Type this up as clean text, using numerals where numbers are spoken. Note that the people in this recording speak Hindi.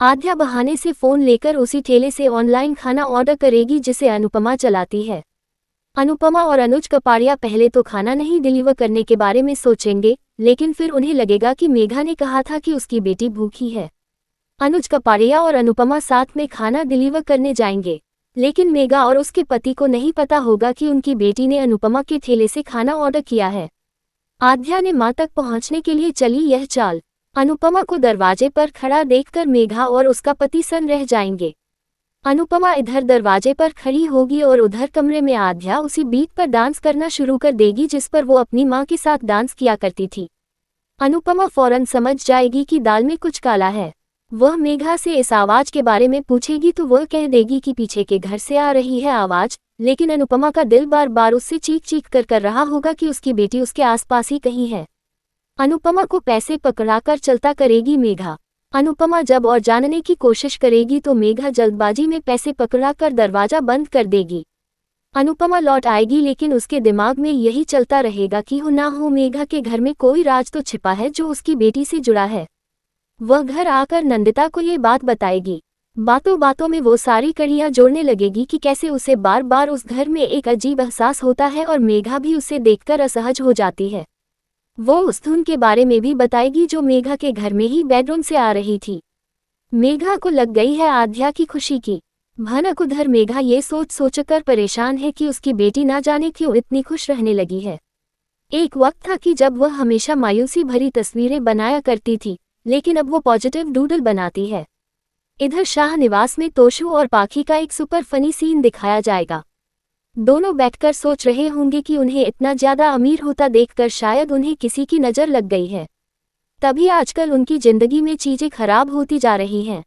आद्या बहाने से फोन लेकर उसी ठेले से ऑनलाइन खाना ऑर्डर करेगी जिसे अनुपमा चलाती है। अनुपमा और अनुज कपाड़िया पहले तो खाना नहीं डिलीवर करने के बारे में सोचेंगे, लेकिन फिर उन्हें लगेगा कि मेघा ने कहा था कि उसकी बेटी भूखी है। अनुज कपाड़िया और अनुपमा साथ में खाना डिलीवर करने जाएंगे, लेकिन मेघा और उसके पति को नहीं पता होगा कि उनकी बेटी ने अनुपमा के ठेले से खाना ऑर्डर किया है। आद्या ने मां तक पहुंचने के लिए चली यह चाल। अनुपमा को दरवाजे पर खड़ा देखकर मेघा और उसका पति सन्न रह जाएंगे। अनुपमा इधर दरवाजे पर खड़ी होगी और उधर कमरे में आद्या उसी बीट पर डांस करना शुरू कर देगी जिस पर वो अपनी मां के साथ डांस किया करती थी। अनुपमा फौरन समझ जाएगी कि दाल में कुछ काला है। वह मेघा से इस आवाज के बारे में पूछेगी तो वह कह देगी कि पीछे के घर से आ रही है आवाज, लेकिन अनुपमा का दिल बार बार उससे चीख चीख कर रहा होगा कि उसकी बेटी उसके आसपास ही कहीं है। अनुपमा को पैसे पकड़ाकर चलता करेगी मेघा। अनुपमा जब और जानने की कोशिश करेगी तो मेघा जल्दबाजी में पैसे पकड़ाकर दरवाजा बंद कर देगी। अनुपमा लौट आएगी लेकिन उसके दिमाग में यही चलता रहेगा कि हो ना हो मेघा के घर में कोई राज तो छिपा है जो उसकी बेटी से जुड़ा है। वह घर आकर नंदिता को ये बात बताएगी। बातों बातों में वो सारी कड़ियां जोड़ने लगेगी कि कैसे उसे बार बार उस घर में एक अजीब एहसास होता है और मेघा भी उसे देखकर असहज हो जाती है। वो उस धुन के बारे में भी बताएगी जो मेघा के घर में ही बेडरूम से आ रही थी। मेघा को लग गई है आद्या की खुशी की भनक। उधर मेघा ये सोचकर परेशान है कि उसकी बेटी ना जाने क्यों इतनी खुश रहने लगी है। एक वक्त था कि जब वह हमेशा मायूसी भरी तस्वीरें बनाया करती थी, लेकिन अब वो पॉजिटिव डूडल बनाती है। इधर शाह निवास में तोशु और पाखी का एक सुपर फनी सीन दिखाया जाएगा। दोनों बैठकर सोच रहे होंगे कि उन्हें इतना ज्यादा अमीर होता देखकर शायद उन्हें किसी की नज़र लग गई है। तभी आजकल उनकी जिंदगी में चीजें खराब होती जा रही हैं।